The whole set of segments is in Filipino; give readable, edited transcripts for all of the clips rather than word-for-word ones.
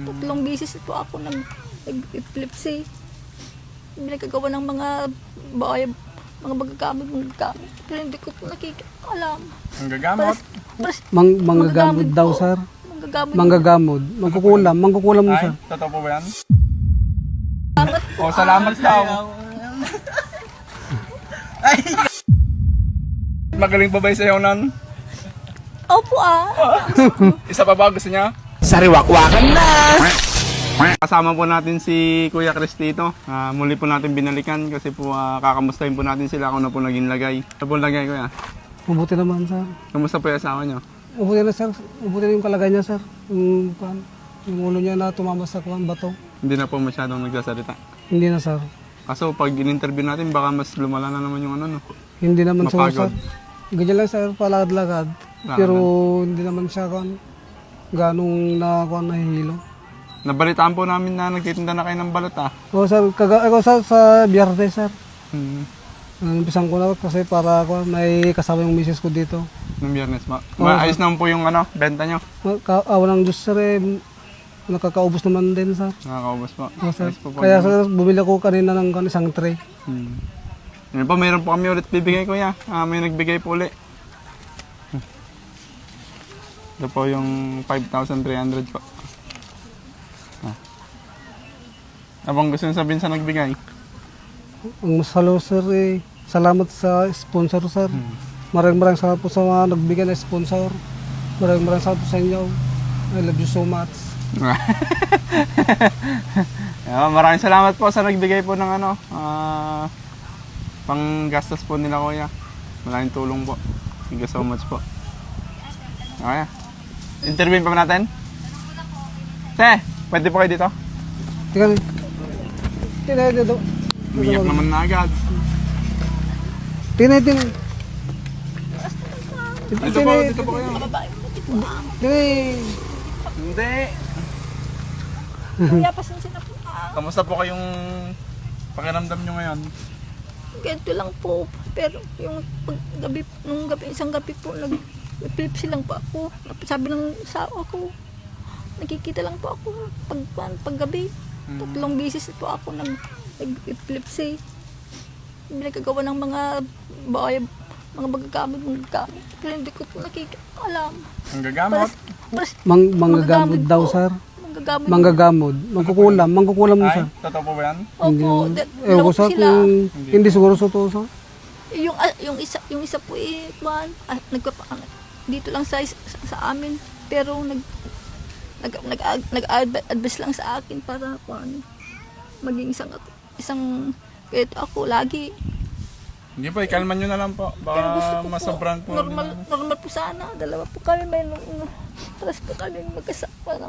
Tatlong beses po ako nag-epilepsy. Nagkagawa ng mga bahay, mga magagamit. Pero hindi ko po nakikaalam. Manggagamot? Manggagamot daw, po. sir. Manggagamot. Manggagamot. Mangkukulam mo, Ay, sir. totoo po ba yan? Salamat po. O, salamat daw. Magaling pa ba yung sayaw nun? Opo Isa pa ba gusto niya? Sariwakwakan na! Kasama po natin si Kuya Cristito. Muli po natin binalikan kasi po kakamustahin po natin sila kung ano po naging lagay. Ano po lagay, Kuya? Mabuti naman, sir. Kamusta po yung asawa niyo? Mabuti na, sir. Mabuti na yung kalagay niya, sir. Yung ulo niya na tumama sa bato. Hindi na po masyadong nagsasalita. Hindi na, sir. Kaso pag in-interview natin baka mas lumala na naman yung ano, no? Hindi naman siya, sir. Mapagod. Ganyan lang, sir. Palagad-lagad. Pero hindi naman siya ganong nahihilo. Nabalitaan po namin na nagtitinda na kayo ng balot, O, sir. Ako, sir, sa Biyernes, sir. Hmm. Umpisan ko na kasi para may kasama yung misis ko dito. Nung Biyernes ma. Maayos naman po yung ano, benta nyo. Awa ng Diyos, sir. Nakakaubos naman din, sir. Nakakaubos po. O, sir. Ayos po po. Kaya, sir, bumili ko kanina ng isang tray. Yan po, mayroon po kami ulit bibigay, Kuya. May nagbigay po ulit. Ito po yung 5,300 po. Abang gusto nyo sabihin sa nagbigay? Ang masalo, sir, salamat sa sponsor, sir. Maraming salamat po sa mga nagbigay na sponsor. Maraming salamat po sa inyo. I love you so much. Maraming salamat po sa nagbigay po ng ano, pang gastos po nila, Kuya. Maraming tulong po. Thank you so much po. Okay. Interviewin pa natin? Te, pwede po kayo dito? Tingnan. Tingnan dito. Umiyak naman na agad. Tingnan. Dito po kayo. Tingnan. Hindi. Kuya, pasensya na po. Kamusta po kayong pakiramdam nyo ngayon? Ganito lang po. Pero yung isang gabi po, nag-epilepsy lang po ako. Sabi ng asawa ko, nakikita lang po ako paggabi. Tatlong beses po ako nag-epilepsy. Nagkagawa ng mga bahay, mga magagamit. Pero hindi ko po nakikaalam. Manggagamot? Manggagamot daw, sir. Manggagamot. Manggagamot. Mangkukulam mo, sir. Ay, totoo po ba yan? Opo, Ewan ko, dalawa po sir, sila. kung hindi siguro totoo, sir. Yung isa po dito lang sa amin, pero nag-advise lang sa akin para maging isang kahit ako lagi. Hindi po, ikalman nyo na lang po. Pero gusto Baka ko masobran po. normal po sana. Dalawa po kami, may paras po kami magkasama na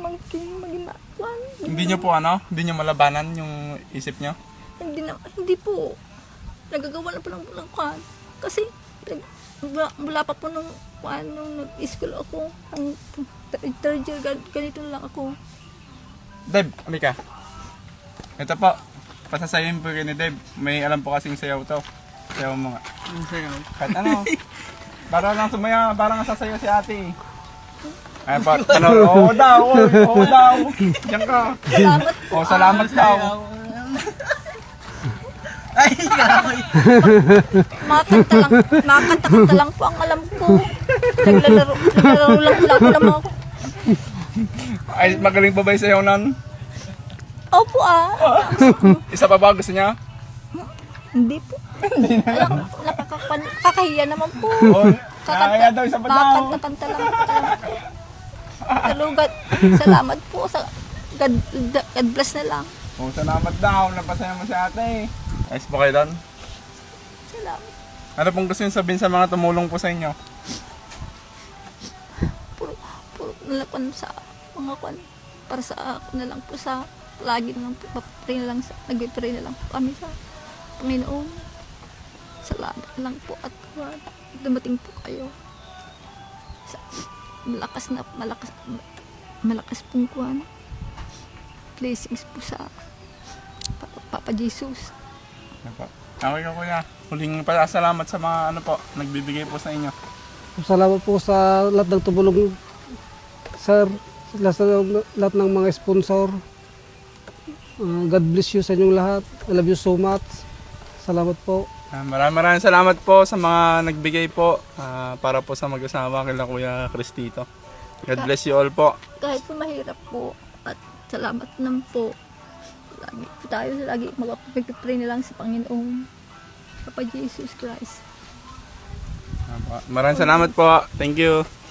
maging makwan. Hindi nyo po hindi nyo malabanan yung isip nyo? Hindi po. Nagagawa na po ng kwan. Kasi wala pa po nung nag-school ako. Ang third year, ganito lang ako. Deb, Amika. Ito po. Pasasayin po kayo ni Deb. May alam po kasing sayaw to. Sayaw mo nga. Ang sayaw. Kahit ano. Para lang sumaya, parang nasasayaw si ate. Ay po, oo daw. Diyan ka. Salamat po. Salamat daw. Makakanta lang po ang alam ko. Naglalaro lang ako ng mga. Ay, magaling pa ba yung sayaw nun? Opo Isa pa ba gusto niya? Hindi po. Nakakahiya naman po. Kaya daw, isa pa daw. Kakanta lang. Pero salamat po. God bless na lang. Salamat daw. Napasaya mo si ate. Ayos po kayo doon? Salamat. Ano pong gusto nyo sabihin sa mga tumulong po sa inyo? Puro nalapan sa mga kwan. Para sa ako na lang po sa lagi na lang po. Nag-pray na lang po kami sa Panginoon. Salamat lang po at dumating po kayo. Malakas pong kwan. Blessings po sa Papa Jesus. Okay ka, Kuya. Huling pasalamat sa mga nagbibigay po sa inyo. Salamat po sa lahat ng tumulong, sir, lahat ng mga sponsor. God bless you sa inyong lahat. I love you so much. Salamat po. Maraming salamat po sa mga nagbigay po para po sa mag-asawa kila Kuya Cristito. God bless you all po. Kahit po mahirap po at salamat naman po. Lagi po tayo lagi magpipray na lang sa Panginoong Papa Jesus Christ. Maraming salamat po. Thank you.